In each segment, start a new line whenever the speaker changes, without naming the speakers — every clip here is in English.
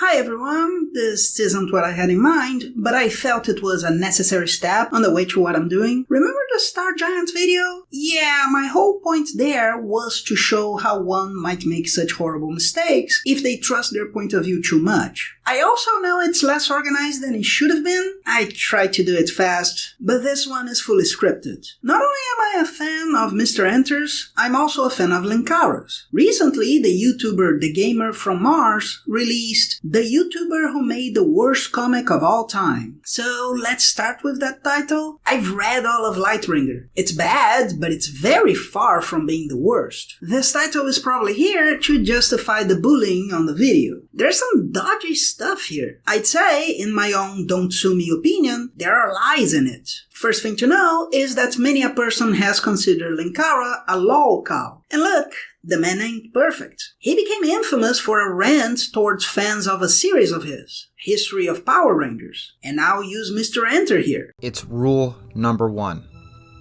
Hi everyone, this isn't what I had in mind, but I felt it was a necessary step on the way to what I'm doing. Remember the Star Giants video? Yeah, my whole point there was to show how one might make such horrible mistakes if they trust their point of view too much. I also know it's less organized than it should have been. I tried to do it fast, but this one is fully scripted. Not only am I a fan of Mr. Enters, I'm also a fan of Linkara's. Recently, the YouTuber The Gamer from Mars released The YouTuber Who Made the Worst Comic of All Time. So let's start with that title. I've read all of Lightbringer. It's bad, but it's very far from being the worst. This title is probably here to justify the bullying on the video. There's some dodgy stuff here. I'd say, in my own don't sue me opinion, there are lies in it. First thing to know is that many a person has considered Linkara a LOLCow. And look, the man ain't perfect. He became infamous for a rant towards fans of a series of his, History of Power Rangers, and now use Mr. Enter here.
It's rule number one.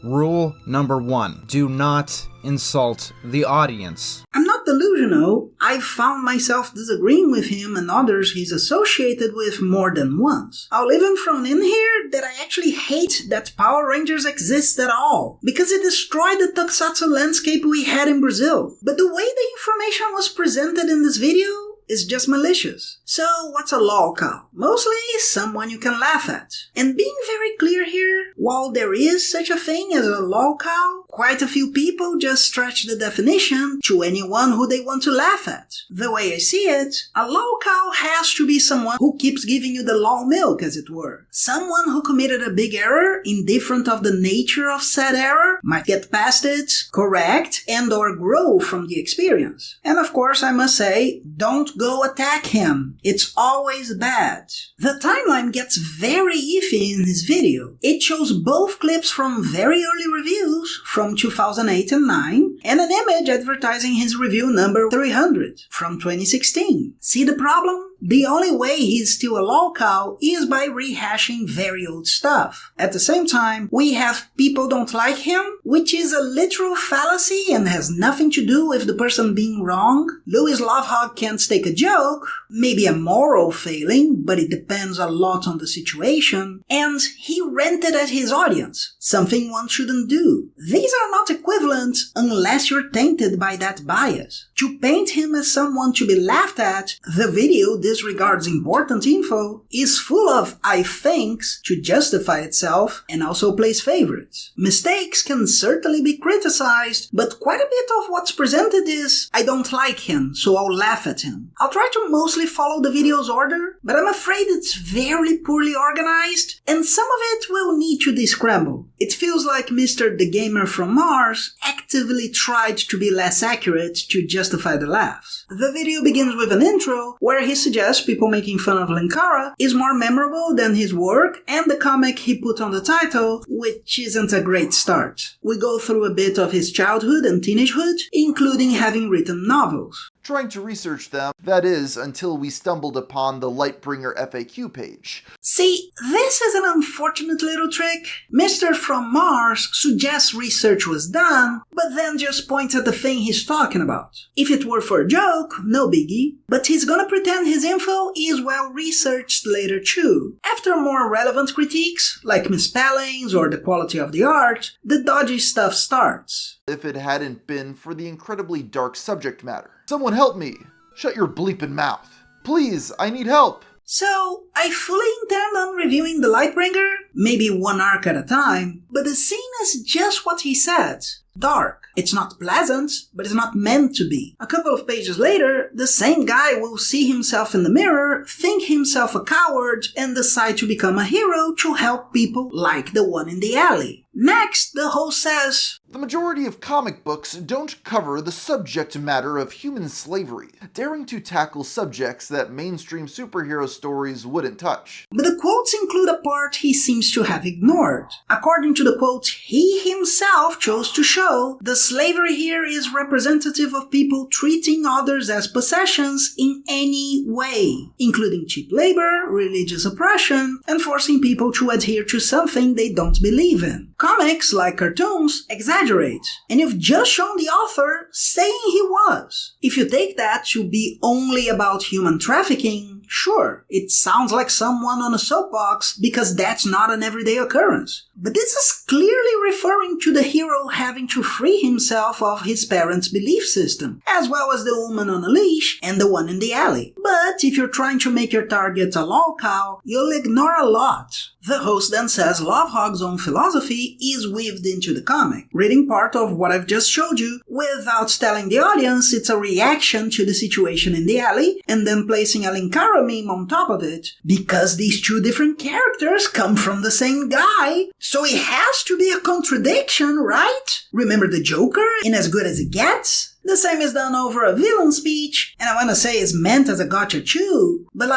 Rule number one. Do not insult the audience.
I'm not delusional. I've found myself disagreeing with him and others he's associated with more than once. I'll even throw in here that I actually hate that Power Rangers exists at all, because it destroyed the tokusatsu landscape we had in Brazil. But the way the information was presented in this video is just malicious. So what's a LOLCow? Mostly someone you can laugh at. And being very clear here, while there is such a thing as a LOLCow, quite a few people just stretch the definition to anyone who they want to laugh at. The way I see it, a LOLCow has to be someone who keeps giving you the LOL milk, as it were. Someone who committed a big error, indifferent of the nature of said error, might get past it, correct, and or grow from the experience. And of course I must say, don't go attack him. It's always bad. The timeline gets very iffy in this video. It shows both clips from very early reviews from 2008 and 9 and an image advertising his review number 300 from 2016. See the problem? The only way he's still a LOLCow is by rehashing very old stuff. At the same time, we have people don't like him, which is a literal fallacy and has nothing to do with the person being wrong. Louis Lovehog can't take a joke, maybe a moral failing, but it depends a lot on the situation, and he ranted at his audience, something one shouldn't do. These are not equivalent unless you're tainted by that bias. To paint him as someone to be laughed at, the video disregards important info, is full of I thinks to justify itself, and also plays favorites. Mistakes can certainly be criticized, but quite a bit of what's presented is I don't like him, so I'll laugh at him. I'll try to mostly follow the video's order, but I'm afraid it's very poorly organized, and some of it will need to descramble. It feels like Mr. The Gamer from Mars actively tried to be less accurate to justify the laughs. The video begins with an intro where he suggests people making fun of Linkara is more memorable than his work and the comic he put on the title, which isn't a great start. We go through a bit of his childhood and teenagehood, including having written novels.
Trying to research them, that is, until we stumbled upon the Lightbringer FAQ page.
See, this is an unfortunate little trick. Mr. From Mars suggests research was done, but then just points at the thing he's talking about. If it were for a joke, no biggie, but he's gonna pretend his info is well researched later too. After more relevant critiques, like misspellings or the quality of the art, the dodgy stuff starts.
If it hadn't been for the incredibly dark subject matter. Someone help me! Shut your bleeping mouth. Please, I need help!
So, I fully intend on reviewing the Lightbringer, maybe one arc at a time, but the scene is just what he said. Dark. It's not pleasant, but it's not meant to be. A couple of pages later, the same guy will see himself in the mirror, think himself a coward, and decide to become a hero to help people like the one in the alley. Next, the host says,
The majority of comic books don't cover the subject matter of human slavery, daring to tackle subjects that mainstream superhero stories wouldn't touch.
But the quotes include a part he seems to have ignored. According to the quote he himself chose to show, the slavery here is representative of people treating others as possessions in any way, including cheap labor, religious oppression, and forcing people to adhere to something they don't believe in. Comics, like cartoons, exaggerate, and you've just shown the author saying he was. If you take that to be only about human trafficking, Sure, it sounds like someone on a soapbox because that's not an everyday occurrence. But this is clearly referring to the hero having to free himself of his parents' belief system, as well as the woman on a leash and the one in the alley. But if you're trying to make your target a LOLCow, you'll ignore a lot. The host then says Lovehog's own philosophy is weaved into the comic, reading part of what I've just showed you without telling the audience it's a reaction to the situation in the alley, and then placing a Linkara meme on top of it, because these two different characters come from the same guy, so it has to be a contradiction, right? Remember the Joker in As Good As It Gets? The same is done over a villain speech, and I wanna say it's meant as a gotcha too, but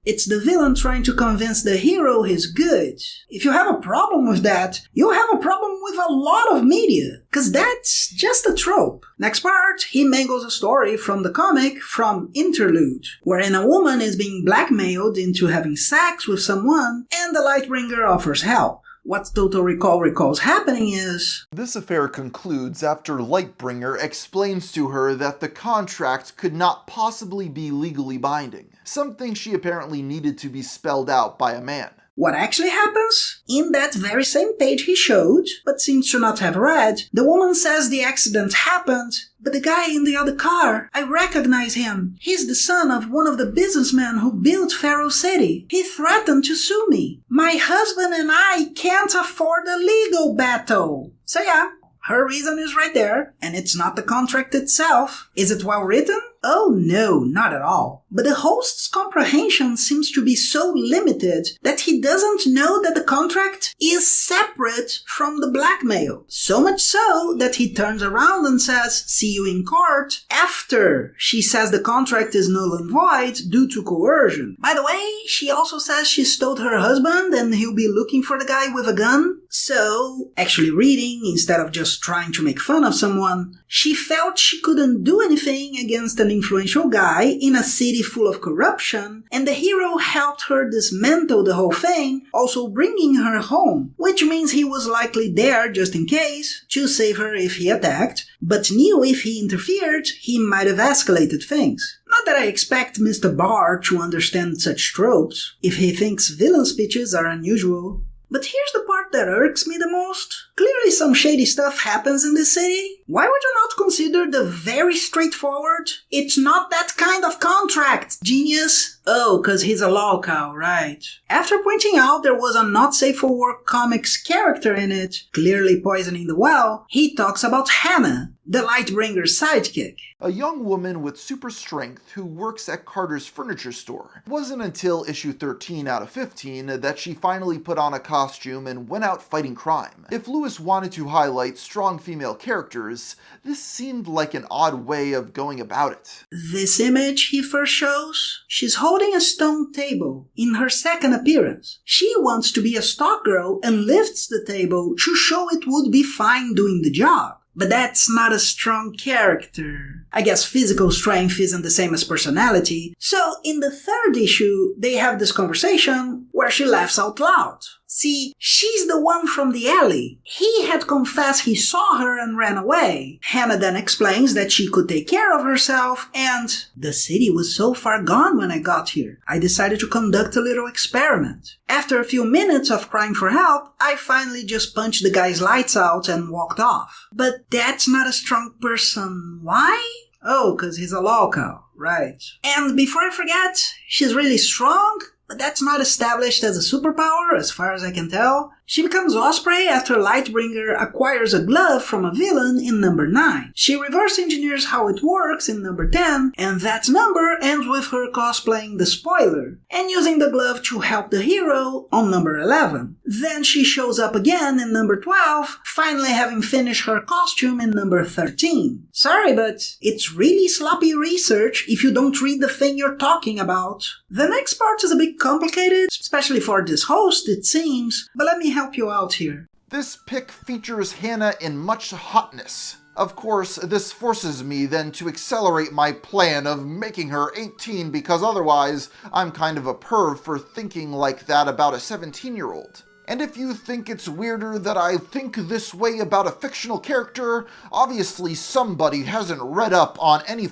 it's the villain trying to convince the hero he's good. If you have a problem with that, you'll have a problem with a lot of media, cause that's just a trope. Next part, he mangles a story from the comic from Interlude, wherein a woman is being blackmailed into having sex with someone, and the Lightbringer offers help. What Total Recall recalls happening is...
This affair concludes after Lightbringer explains to her that the contract could not possibly be legally binding, something she apparently needed to be spelled out by a man.
What actually happens? In that very same page he showed, but seems to not have read, the woman says the accident happened, but the guy in the other car, I recognize him. He's the son of one of the businessmen who built Pharaoh City. He threatened to sue me. My husband and I can't afford a legal battle. So yeah, her reason is right there, and it's not the contract itself. Is it well written? Oh no, not at all. But the host's comprehension seems to be so limited that he doesn't know that the contract is separate from the blackmail. So much so that he turns around and says, "See you in court," after she says the contract is null and void due to coercion. By the way, she also says she stole her husband and he'll be looking for the guy with a gun. So, actually reading instead of just trying to make fun of someone, she felt she couldn't do anything against an influential guy in a city full of corruption, and the hero helped her dismantle the whole thing, also bringing her home, which means he was likely there just in case, to save her if he attacked, but knew if he interfered, he might have escalated things. Not that I expect Mr. Barr to understand such tropes, if he thinks villain speeches are unusual. But here's the part that irks me the most. Clearly some shady stuff happens in this city. Why would you not consider the very straightforward, "It's not that kind of contract, genius"? Oh, cause he's a LOLCow, right. After pointing out there was a not safe for work comics character in it, clearly poisoning the well, he talks about Hannah, the Lightbringer's sidekick.
A young woman with super strength who works at Carter's furniture store. It wasn't until issue 13 out of 15 that she finally put on a costume and went out fighting crime. If Lewis wanted to highlight strong female characters, this seemed like an odd way of going about it.
This image he first shows, she's holding a stone table in her second appearance. She wants to be a stock girl and lifts the table to show it would be fine doing the job. But that's not a strong character. I guess physical strength isn't the same as personality. So in the third issue, they have this conversation where she laughs out loud. See, she's the one from the alley. He had confessed he saw her and ran away. Hannah then explains that she could take care of herself, and the city was so far gone when I got here. I decided to conduct a little experiment. After a few minutes of crying for help, I finally just punched the guy's lights out and walked off. But that's not a strong person. Why? Oh, cause he's a LOLCow, right. And before I forget, she's really strong, but that's not established as a superpower as far as I can tell. She becomes Osprey after Lightbringer acquires a glove from a villain in number 9. She reverse engineers how it works in number 10, and that number ends with her cosplaying the Spoiler, and using the glove to help the hero on number 11. Then she shows up again in number 12, finally having finished her costume in number 13. Sorry, but it's really sloppy research if you don't read the thing you're talking about. The next part is a bit complicated, especially for this host it seems, but let me help you out here.
This pic features Hannah in much hotness. Of course, this forces me then to accelerate my plan of making her 18 because otherwise I'm kind of a perv for thinking like that about a 17-year-old. And if you think it's weirder that I think this way about a fictional character, obviously somebody hasn't read up on any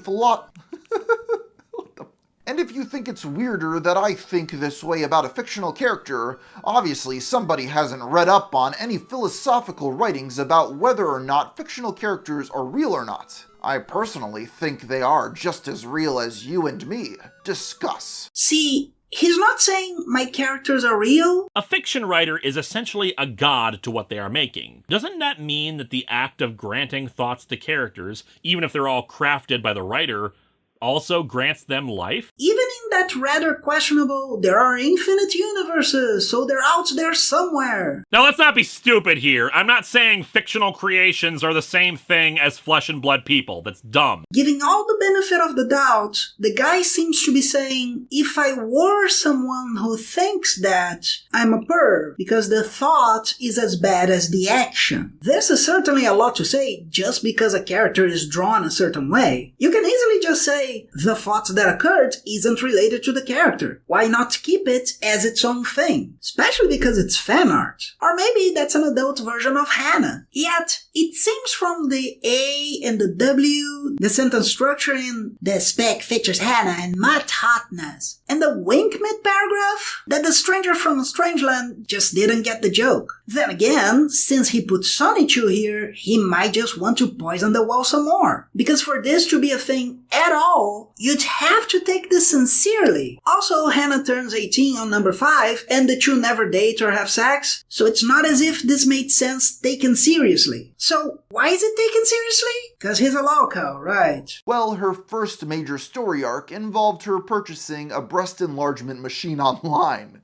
And if If you think it's weirder that I think this way about a fictional character, obviously somebody hasn't read up on any philosophical writings about whether or not fictional characters are real or not. I personally think they are just as real as you and me. Discuss.
See, he's not saying my characters are real.
A fiction writer is essentially a god to what they are making. Doesn't that mean that the act of granting thoughts to characters, even if they're all crafted by the writer, also grants them life?
Even in that rather questionable, there are infinite universes, so they're out there somewhere.
Now let's not be stupid here. I'm not saying fictional creations are the same thing as flesh and blood people. That's dumb.
Giving all the benefit of the doubt, the guy seems to be saying, if I were someone who thinks that, I'm a perv, because the thought is as bad as the action. This is certainly a lot to say just because a character is drawn a certain way. You can easily just say, the thought that occurred isn't related to the character. Why not keep it as its own thing? Especially because it's fan art. Or maybe that's an adult version of Hannah. Yet, it seems from the A and the W, the sentence structure in the spec features Hannah and much hotness, and the wink mid-paragraph, that the stranger from Strangeland just didn't get the joke. Then again, since he put Sonny Chu here, he might just want to poison the well some more. Because for this to be a thing at all, you'd have to take this sincerely. Also, Hannah turns 18 on number 5, and the two never date or have sex, so it's not as if this made sense taken seriously. So, why is it taken seriously? Cause he's a LOLCow, right?
Well, her first major story arc involved her purchasing a breast enlargement machine online.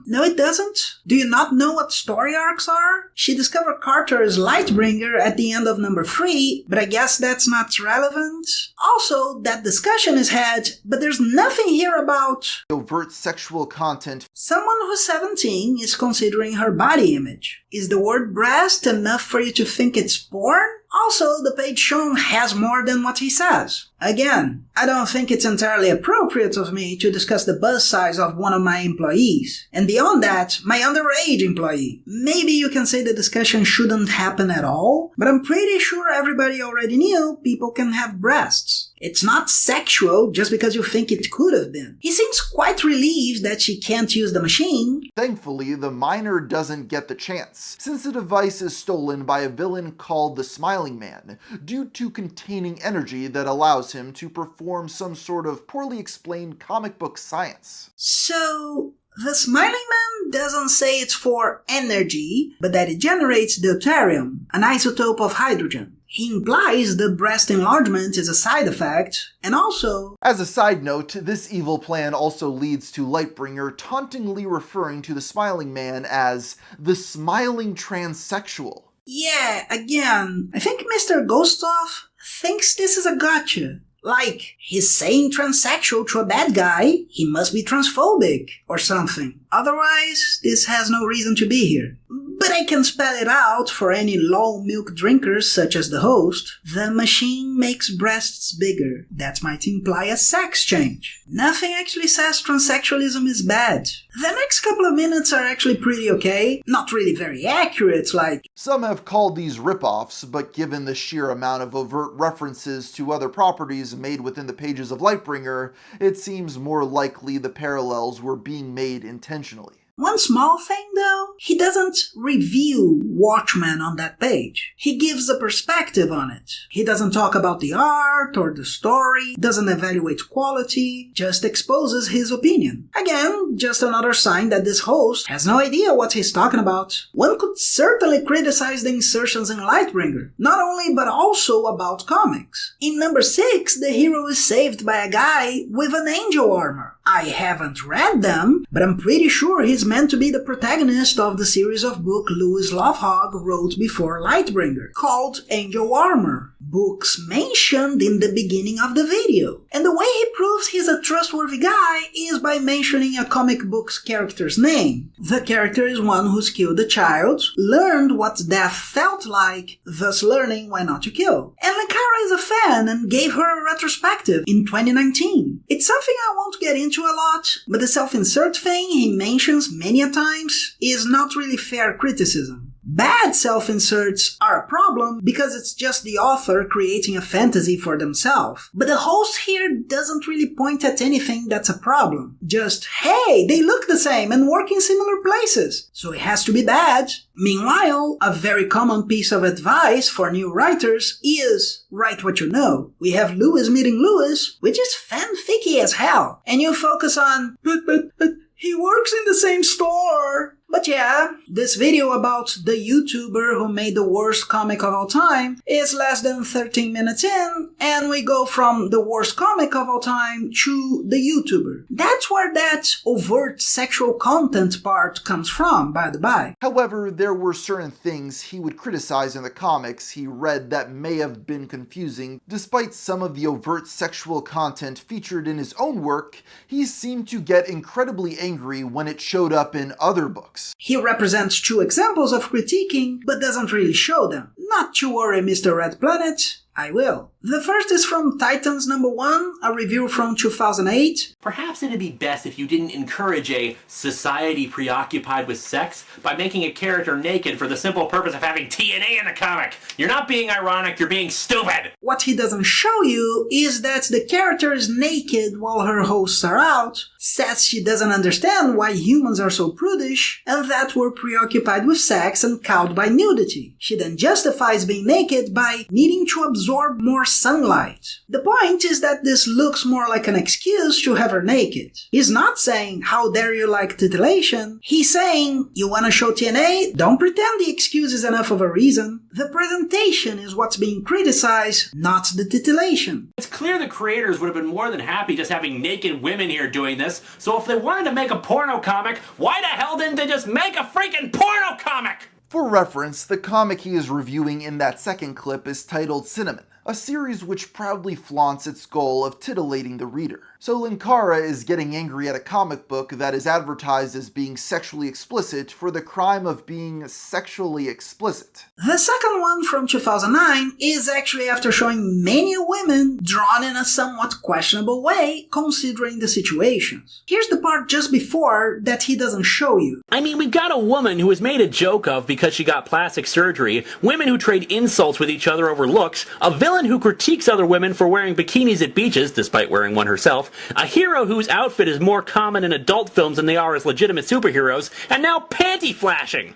No it doesn't. Do you not know what story arcs are? She discovered Carter's Lightbringer at the end of number 3, but I guess that's not relevant. Also, that discussion is had, but there's nothing here about
Overt sexual content.
someone who's 17 is considering her body image. Is the word breast enough for you to think it's porn? Also, the page shown has more than what he says. Again, I don't think it's entirely appropriate of me to discuss the bust size of one of my employees. And beyond that, my underage employee. Maybe you can say the discussion shouldn't happen at all, but I'm pretty sure everybody already knew people can have breasts. It's not sexual just because you think it could have been. He seems quite relieved that she can't use the machine.
Thankfully, the minor doesn't get the chance, since the device is stolen by a villain called the Smiling Man, due to containing energy that allows him to perform some sort of poorly explained comic book science.
So, the Smiling Man doesn't say it's for energy, but that it generates deuterium, an isotope of hydrogen. He implies the breast enlargement is a side effect, and also...
As a side note, this evil plan also leads to Lightbringer tauntingly referring to the Smiling Man as the smiling transsexual.
Yeah, again, I think Mr. Ghostoff thinks this is a gotcha. Like, he's saying transsexual to a bad guy, he must be transphobic, or something. Otherwise, this has no reason to be here. But I can spell it out for any LOL milk drinkers such as the host. The machine makes breasts bigger. That might imply a sex change. Nothing actually says transsexualism is bad. The next couple of minutes are actually pretty okay. Not really very accurate, like...
Some have called these rip-offs, but given the sheer amount of overt references to other properties made within the pages of Lightbringer, it seems more likely the parallels were being made intentionally.
One small thing though, he doesn't review Watchmen on that page. He gives a perspective on it. He doesn't talk about the art or the story, doesn't evaluate quality, just exposes his opinion. Again, just another sign that this host has no idea what he's talking about. One could certainly criticize the insertions in Lightbringer, not only but also about comics. In number 6, the hero is saved by a guy with an angel armor. I haven't read them, but I'm pretty sure he's meant to be the protagonist of the series of book Louis Lovehog wrote before Lightbringer, called Angel Armor. Books mentioned in the beginning of the video. And the way he proves he's a trustworthy guy is by mentioning a comic book's character's name. The character is one who's killed a child, learned what death felt like, thus learning when not to kill. And Linkara is a fan and gave her a retrospective in 2019. It's something I won't get into a lot, but the self-insert thing he mentions many a times is not really fair criticism. Bad self-inserts are a problem because it's just the author creating a fantasy for themselves. But the host here doesn't really point at anything that's a problem. Just, hey, they look the same and work in similar places, so it has to be bad. Meanwhile, a very common piece of advice for new writers is write what you know. We have Lewis meeting Lewis, which is fanficky as hell. And you focus on, but he works in the same store. But yeah, this video about the YouTuber who made the worst comic of all time is less than 13 minutes in, and we go from the worst comic of all time to the YouTuber. That's where that overt sexual content part comes from, by the by.
However, there were certain things he would criticize in the comics he read that may have been confusing. Despite some of the overt sexual content featured in his own work, he seemed to get incredibly angry when it showed up in other books.
He represents two examples of critiquing, but doesn't really show them. Not to worry, Mr. Red Planet, I will. The first is from Titans #1, a review from 2008.
Perhaps it'd be best if you didn't encourage a society preoccupied with sex by making a character naked for the simple purpose of having TNA in the comic. You're not being ironic, you're being stupid!
What he doesn't show you is that the character is naked while her hosts are out, says she doesn't understand why humans are so prudish, and that we're preoccupied with sex and cowed by nudity. She then justifies being naked by needing to absorb more sunlight. The point is that this looks more like an excuse to have her naked. He's not saying, how dare you like titillation? He's saying, you wanna show TNA? Don't pretend the excuse is enough of a reason. The presentation is what's being criticized, not the titillation.
It's clear the creators would have been more than happy just having naked women here doing this, so if they wanted to make a porno comic, why the hell didn't they just make a freaking porno comic?
For reference, the comic he is reviewing in that second clip is titled Cinnamon, a series which proudly flaunts its goal of titillating the reader. So Linkara is getting angry at a comic book that is advertised as being sexually explicit for the crime of being sexually explicit.
The second one from 2009 is actually after showing many women drawn in a somewhat questionable way considering the situations. Here's the part just before that he doesn't show you.
I mean, we've got a woman who was made a joke of because she got plastic surgery, women who trade insults with each other over looks, a villain who critiques other women for wearing bikinis at beaches despite wearing one herself, a hero whose outfit is more common in adult films than they are as legitimate superheroes, and now panty flashing!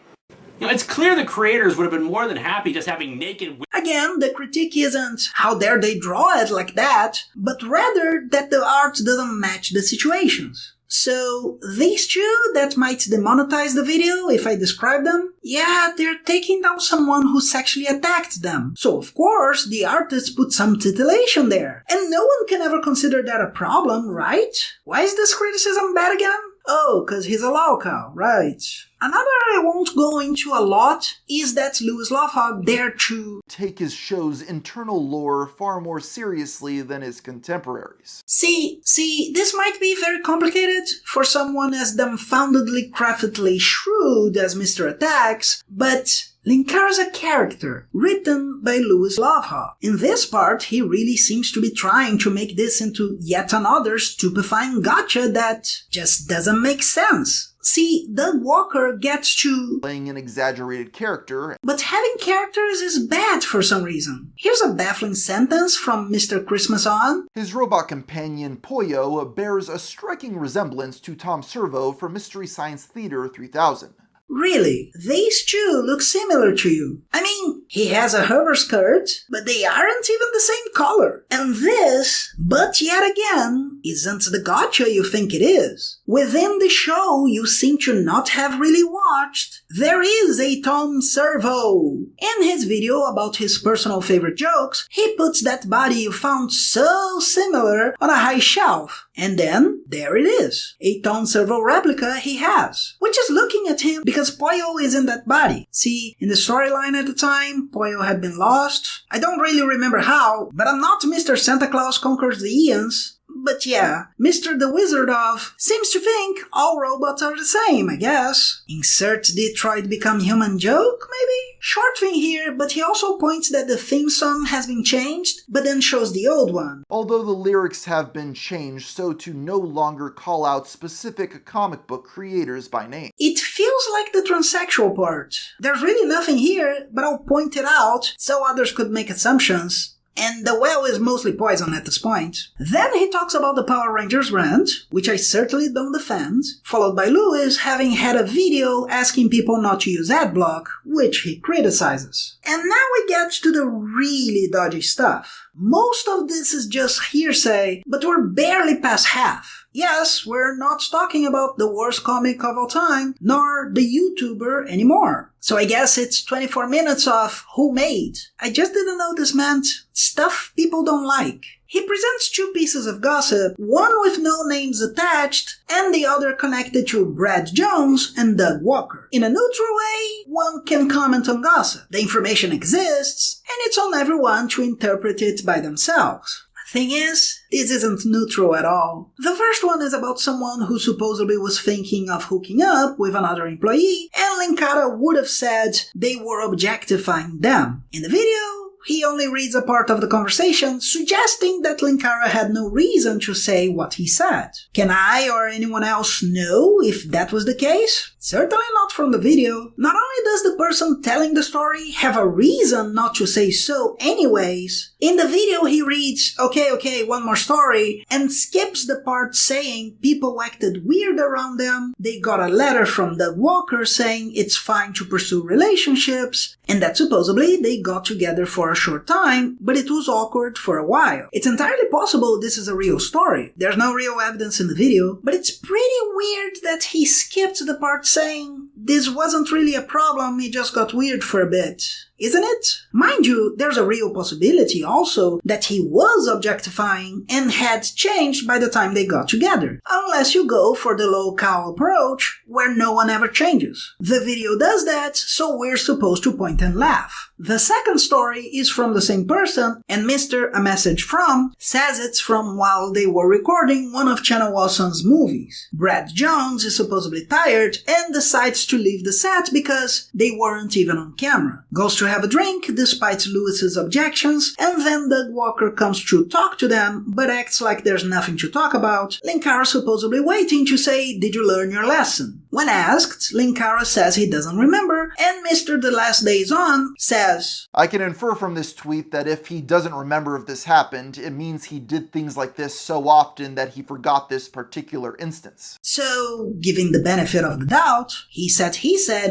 You know, it's clear the creators would have been more than happy just having naked women.
Again, the critique isn't how dare they draw it like that, but rather that the art doesn't match the situations. So, these two that might demonetize the video if I describe them, yeah, they're taking down someone who sexually attacked them. So of course, the artist put some titillation there. And no one can ever consider that a problem, right? Why is this criticism bad again? Oh, cause he's a LOLCow, right. Another I won't go into a lot is that Louis Lovehog dared to
take his show's internal lore far more seriously than his contemporaries.
See, this might be very complicated for someone as dumbfoundedly craftedly shrewd as Mr. Attacks, but Linkara's a character, written by Louis Lovehog. In this part, he really seems to be trying to make this into yet another stupefying gotcha that just doesn't make sense. See, Doug Walker gets to
playing an exaggerated character,
but having characters is bad for some reason. Here's a baffling sentence from Mr. Christmas On.
His robot companion, Poyo, bears a striking resemblance to Tom Servo from Mystery Science Theater 3000.
Really? These two look similar to you. I mean, he has a hover skirt, but they aren't even the same color. And this, but yet again, isn't the gotcha you think it is. Within the show you seem to not have really watched, there is a Tom Servo. In his video about his personal favorite jokes, he puts that body you found so similar on a high shelf. And then, there it is. A Tom Servo replica he has, which is looking at him because Poyo is in that body. See, in the storyline at the time, Poyo had been lost. I don't really remember how, but I'm not Mr. Santa Claus Conquers the Eons. But yeah, Mr. the Wizard of seems to think all robots are the same, I guess. Insert Detroit Become Human joke, maybe? Short thing here, but he also points that the theme song has been changed, but then shows the old one.
Although the lyrics have been changed so to no longer call out specific comic book creators by name.
It feels almost like the transsexual part. There's really nothing here, but I'll point it out so others could make assumptions. And the well is mostly poison at this point. Then he talks about the Power Rangers rant, which I certainly don't defend, followed by Lewis having had a video asking people not to use adblock, which he criticizes. And now we get to the really dodgy stuff. Most of this is just hearsay, but we're barely past half. Yes, we're not talking about the worst comic of all time, nor the YouTuber anymore. So I guess it's 24 minutes of who made. I just didn't know this meant stuff people don't like. He presents two pieces of gossip, one with no names attached, and the other connected to Brad Jones and Doug Walker. In a neutral way, one can comment on gossip. The information exists, and it's on everyone to interpret it by themselves. Thing is, this isn't neutral at all. The first one is about someone who supposedly was thinking of hooking up with another employee, and Linkara would have said they were objectifying them. In the video, he only reads a part of the conversation, suggesting that Linkara had no reason to say what he said. Can I or anyone else know if that was the case? Certainly not from the video. Not only does the person telling the story have a reason not to say so anyways, in the video he reads, okay, one more story, and skips the part saying people acted weird around them, they got a letter from Doug Walker saying it's fine to pursue relationships, and that supposedly they got together for a short time, but it was awkward for a while. It's entirely possible this is a real story. There's no real evidence in the video, but it's pretty weird that he skipped the part saying this wasn't really a problem, it just got weird for a bit. Isn't it? Mind you, there's a real possibility also that he was objectifying and had changed by the time they got together. Unless you go for the LOLCow approach, where no one ever changes. The video does that, so we're supposed to point and laugh. The second story is from the same person, and Mr. A Message From says it's from while they were recording one of Channel Awesome's movies. Brad Jones is supposedly tired and decides to leave the set because they weren't even on camera. Goes to have a drink despite Lewis's objections, and then Doug Walker comes to talk to them but acts like there's nothing to talk about. Linkara supposedly waiting to say, "Did you learn your lesson?" When asked, Linkara says he doesn't remember, and Mr. The Last Days On says,
I can infer from this tweet that if he doesn't remember if this happened, it means he did things like this so often that he forgot this particular instance.
So, giving the benefit of the doubt, he said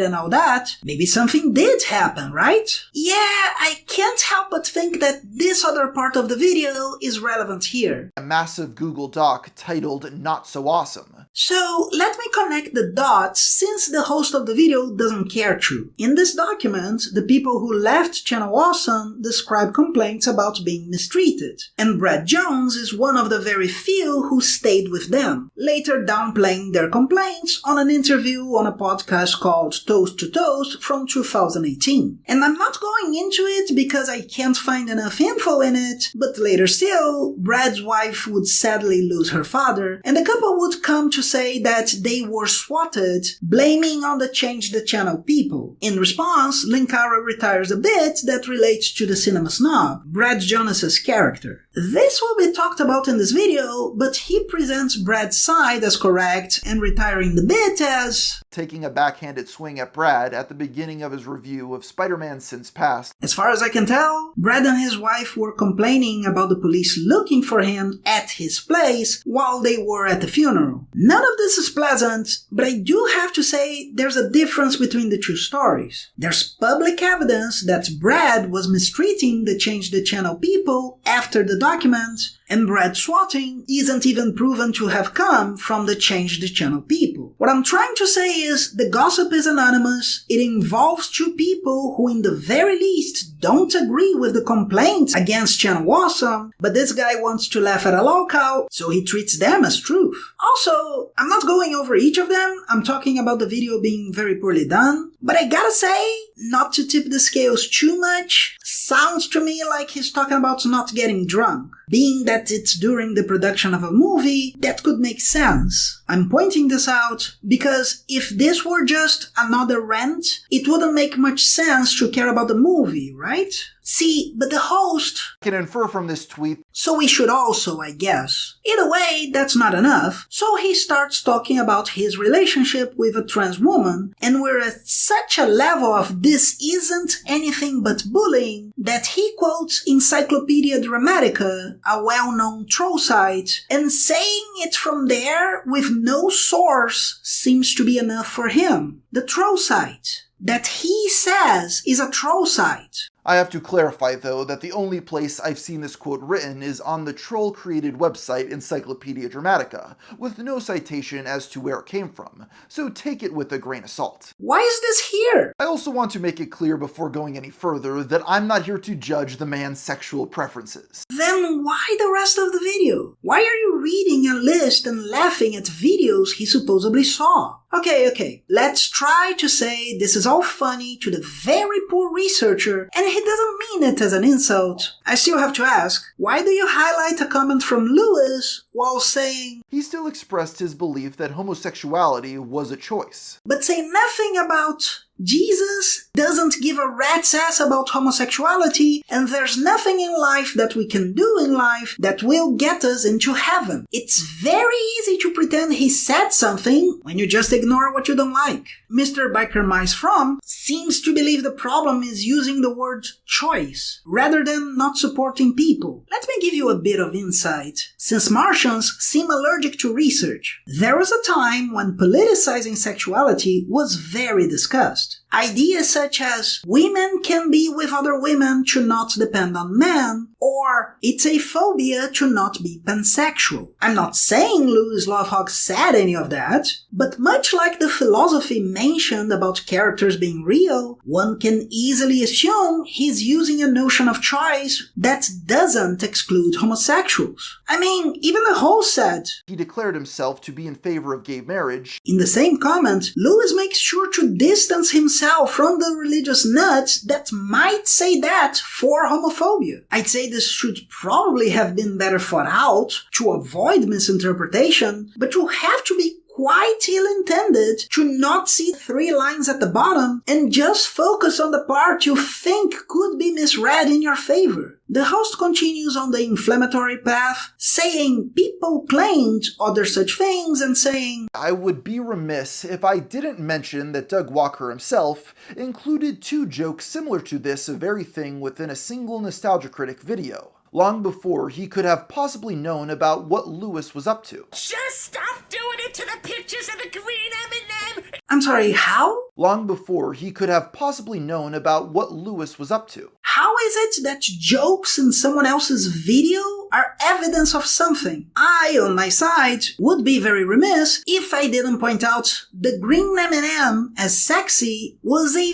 and all that, maybe something did happen, right? Yeah, I can't help but think that this other part of the video is relevant here.
A massive Google Doc titled Not So Awesome.
So, let me connect the dots since the host of the video doesn't care to. In this document, the people who left Channel Awesome describe complaints about being mistreated, and Brad Jones is one of the very few who stayed with them, later downplaying their complaints on an interview on a podcast called Toast to Toast from 2018. And I'm not going into it because I can't find enough info in it, but later still, Brad's wife would sadly lose her father, and the couple would come to say that they were swatted, blaming on the Change the Channel people. In response, Linkara retires a bit that relates to the cinema snob, Brad Jonas's character. This will be talked about in this video, but he presents Brad's side as correct and retiring the bit as
taking a backhanded swing at Brad at the beginning of his review of Spider-Man Since Past.
As far as I can tell, Brad and his wife were complaining about the police looking for him at his place while they were at the funeral. None of this is pleasant, but I do have to say there's a difference between the two stories. There's public evidence that Brad was mistreating the Change the Channel people after the document, and Brad swatting isn't even proven to have come from the Change the Channel people. What I'm trying to say is the gossip is anonymous, it involves two people who in the very least don't agree with the complaints against Channel Awesome, but this guy wants to laugh at a LOLCow, so he treats them as truth. Also, I'm not going over each of them, I'm talking about the video being very poorly done, but I gotta say, not to tip the scales too much, sounds to me like he's talking about not getting drunk. Being that it's during the production of a movie, that could make sense. I'm pointing this out because if this were just another rant, it wouldn't make much sense to care about the movie, right? See, but the host
I can infer from this tweet
So we should also, I guess. Either way, that's not enough, so he starts talking about his relationship with a trans woman, and we're at such a level of this isn't anything but bullying that he quotes Encyclopedia Dramatica, a well-known troll site, and saying it from there with no source seems to be enough for him. The troll site that he says is a troll site.
I have to clarify, though, that the only place I've seen this quote written is on the troll-created website Encyclopedia Dramatica, with no citation as to where it came from, so take it with a grain of salt.
Why is this here?
I also want to make it clear before going any further that I'm not here to judge the man's sexual preferences.
Then why the rest of the video? Why are you reading a list and laughing at videos he supposedly saw? Okay, let's try to say this is all funny to the very poor researcher, and he doesn't mean it as an insult. I still have to ask, why do you highlight a comment from Lewis while saying,
he still expressed his belief that homosexuality was a choice,
but say nothing about Jesus doesn't give a rat's ass about homosexuality, and there's nothing in life that we can do in life that will get us into heaven. It's very easy to pretend he said something when you just ignore what you don't like. Mr. Biker Mice From seems to believe the problem is using the word choice rather than not supporting people. Let me give you a bit of insight. Since Martians seem allergic to research, there was a time when politicizing sexuality was very discussed. Ideas such as women can be with other women to not depend on men, or it's a phobia to not be pansexual. I'm not saying Louis Lovehog said any of that, but much like the philosophy mentioned about characters being real, one can easily assume he's using a notion of choice that doesn't exclude homosexuals. I mean, even the host said
he declared himself to be in favor of gay marriage.
In the same comment, Lewis makes sure to distance himself from the religious nuts that might say that for homophobia. I'd say this should probably have been better thought out to avoid misinterpretation, but you have to be quite ill-intended to not see 3 lines at the bottom and just focus on the part you think could be misread in your favor. The host continues on the inflammatory path, saying people claimed other such things and saying,
I would be remiss if I didn't mention that Doug Walker himself included 2 jokes similar to this very thing within a single Nostalgia Critic video, long before he could have possibly known about what Lewis was up to.
Just stop doing it to the pictures of the green M&M!
I'm sorry, how?
Long before he could have possibly known about what Lewis was up to.
How is it that jokes in someone else's video are evidence of something? I, on my side, would be very remiss if I didn't point out the green M&M as sexy was a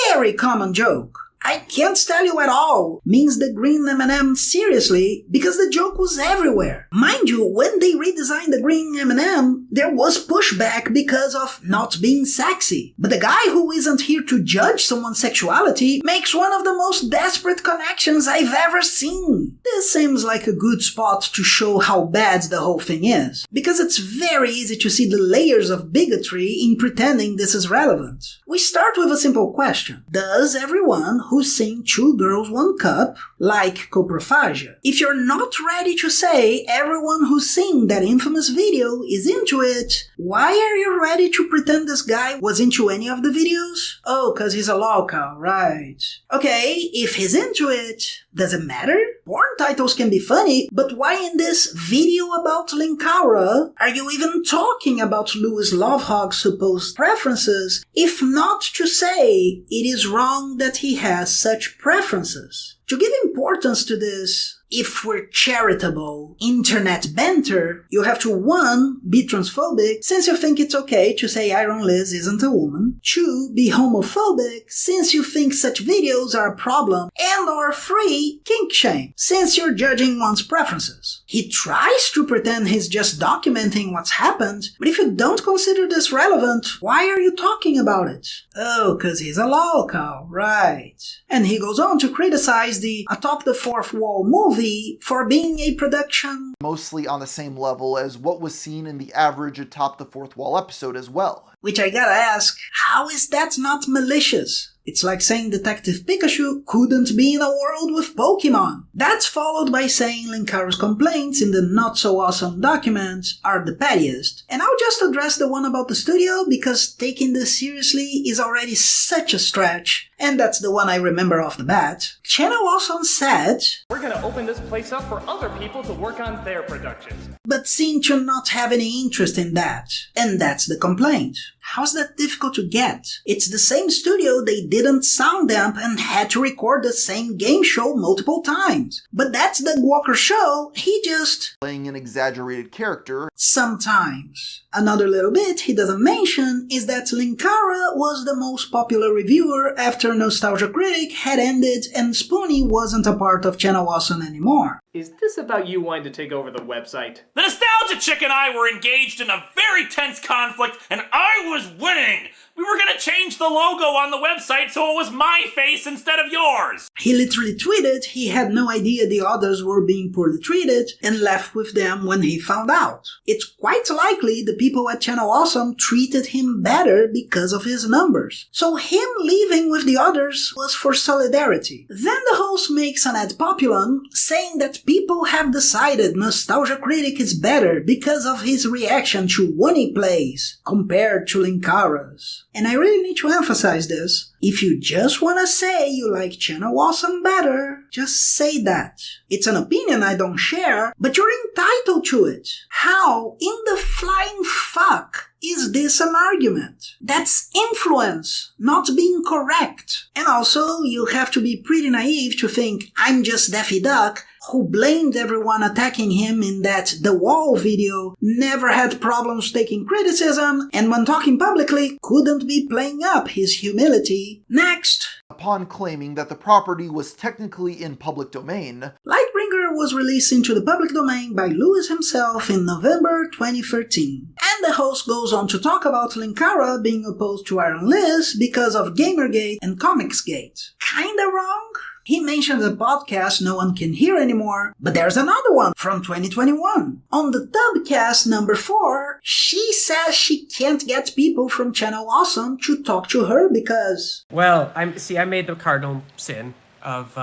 very common joke. I can't tell you at all means the green M&M seriously because the joke was everywhere. Mind you, when they redesigned the green M&M, there was pushback because of not being sexy. But the guy who isn't here to judge someone's sexuality makes one of the most desperate connections I've ever seen. This seems like a good spot to show how bad the whole thing is, because it's very easy to see the layers of bigotry in pretending this is relevant. We start with a simple question. Does everyone who's seen 2 Girls 1 Cup like coprophagia? If you're not ready to say everyone who's seen that infamous video is into it, why are you ready to pretend this guy was into any of the videos? Oh, cause he's a LOLCow, right. Okay, if he's into it, does it matter? Porn titles can be funny, but why in this video about Linkara are you even talking about Louis Lovehog's supposed preferences, if not to say it is wrong that he has such preferences? To give importance to this, if we're charitable internet banter, you have to 1. Be transphobic, since you think it's okay to say Iron Liz isn't a woman, 2. Be homophobic, since you think such videos are a problem, and or 3. Kink shame, since you're judging one's preferences. He tries to pretend he's just documenting what's happened, but if you don't consider this relevant, why are you talking about it? Oh, cause he's a LOLCow, right. And he goes on to criticize the Atop the Fourth Wall movie for being a production
mostly on the same level as what was seen in the average Atop the Fourth Wall episode as well.
Which I gotta ask, how is that not malicious? It's like saying Detective Pikachu couldn't be in a world with Pokemon. That's followed by saying Linkara's complaints in the not-so-awesome document are the pettiest. And I'll just address the one about the studio because taking this seriously is already such a stretch. And that's the one I remember off the bat. Channel Awesome said,
"We're gonna open this place up for other people to work on their productions."
but seemed to not have any interest in that. And that's the complaint. How's that difficult to get? It's the same studio they didn't sound damp and had to record the same game show multiple times. But that's Doug Walker's show, he just...
playing an exaggerated character.
Sometimes. Another little bit he doesn't mention is that Linkara was the most popular reviewer after Nostalgia Critic had ended and Spoonie wasn't a part of Channel Awesome anymore.
Is this about you wanting to take over the website?
The Nostalgia Chick and I were engaged in a very tense conflict, and I was winning! We were gonna change the logo on the website so it was my face instead of yours!
He literally tweeted he had no idea the others were being poorly treated and left with them when he found out. It's quite likely the people at Channel Awesome treated him better because of his numbers. So him leaving with the others was for solidarity. Then the host makes an ad populum saying that people have decided Nostalgia Critic is better because of his reaction to Winnie plays compared to Linkara's. And I really need to emphasize this. If you just wanna say you like Channel Awesome better, just say that. It's an opinion I don't share, but you're entitled to it. How in the flying fuck is this an argument? That's influence, not being correct. And also, you have to be pretty naive to think I'm just Daffy Duck, who blamed everyone attacking him in that The Wall video, never had problems taking criticism, and when talking publicly, couldn't be playing up his humility. Next.
Upon claiming that the property was technically in public domain,
Lightbringer was released into the public domain by Lewis himself in November 2013. And the host goes on to talk about Linkara being opposed to Iron Liz because of Gamergate and Comicsgate. Kinda wrong? He mentioned a podcast no one can hear anymore, but there's another one from 2021. On the Tubcast number 4, she says she can't get people from Channel Awesome to talk to her because...
Well, I made the cardinal sin of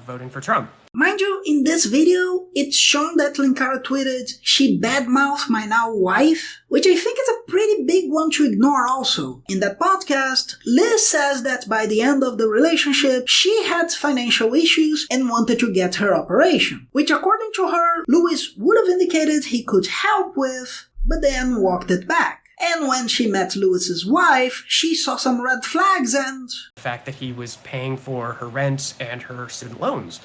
voting for Trump.
Mind you, in this video, it's shown that Linkara tweeted, "She badmouthed my now wife," which I think is a pretty big one to ignore also. In that podcast, Liz says that by the end of the relationship, she had financial issues and wanted to get her operation, which according to her, Lewis would have indicated he could help with, but then walked it back. And when she met Lewis's wife, she saw some red flags and...
the fact that he was paying for her rent and her student loans.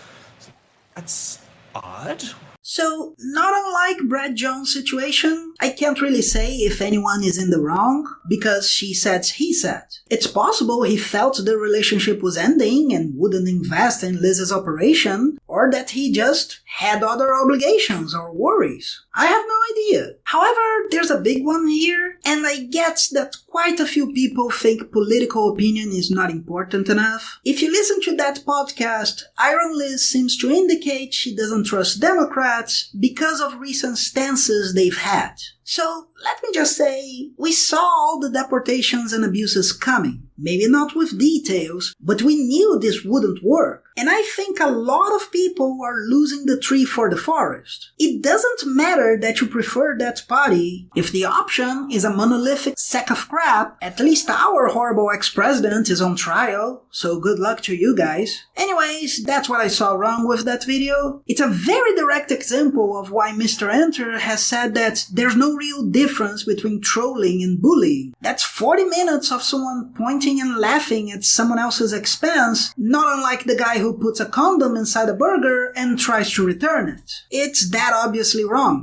That's odd.
So, not unlike Brad Jones' situation, I can't really say if anyone is in the wrong, because she said he said. It's possible he felt the relationship was ending and wouldn't invest in Liz's operation, or that he just had other obligations or worries. I have no idea. However, there's a big one here, and I get that quite a few people think political opinion is not important enough. If you listen to that podcast, Iron Liz seems to indicate she doesn't trust Democrats because of recent stances they've had. So, let me just say, we saw all the deportations and abuses coming. Maybe not with details, but we knew this wouldn't work. And I think a lot of people are losing the tree for the forest. It doesn't matter that you prefer that party. If the option is a monolithic sack of crap, at least our horrible ex-president is on trial, so good luck to you guys. Anyways, that's what I saw wrong with that video. It's a very direct example of why Mr. Enter has said that there's no real difference between trolling and bullying. That's 40 minutes of someone pointing and laughing at someone else's expense, not unlike the guy who puts a condom inside a burger and tries to return it. It's that obviously wrong.